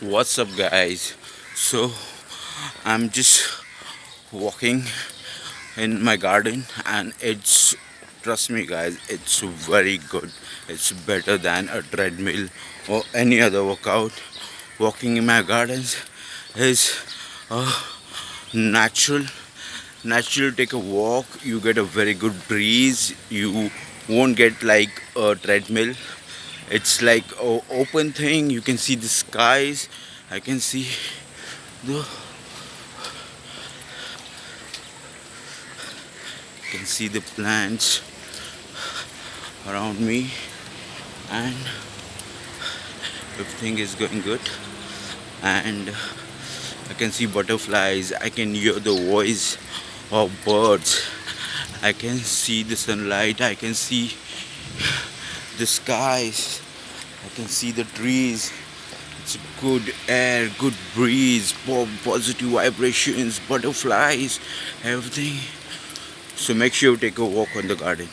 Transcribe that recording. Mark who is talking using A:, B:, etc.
A: What's up, guys? So, I'm just walking in my garden, and trust me, guys, it's very good. It's better than a treadmill or any other workout. Walking in my gardens is uh, natural. Natural, take a walk, you get a very good breeze. You won't get like a treadmill. It's like a open thing. You can see the skies. I can see the can see the plants around me, and everything is going good. And I can see butterflies. I can hear the voice of birds. I can see the sunlight. I can see the skies. I can see the trees. It's good air, good breeze, positive vibrations, butterflies, everything. So make sure you take a walk on the garden.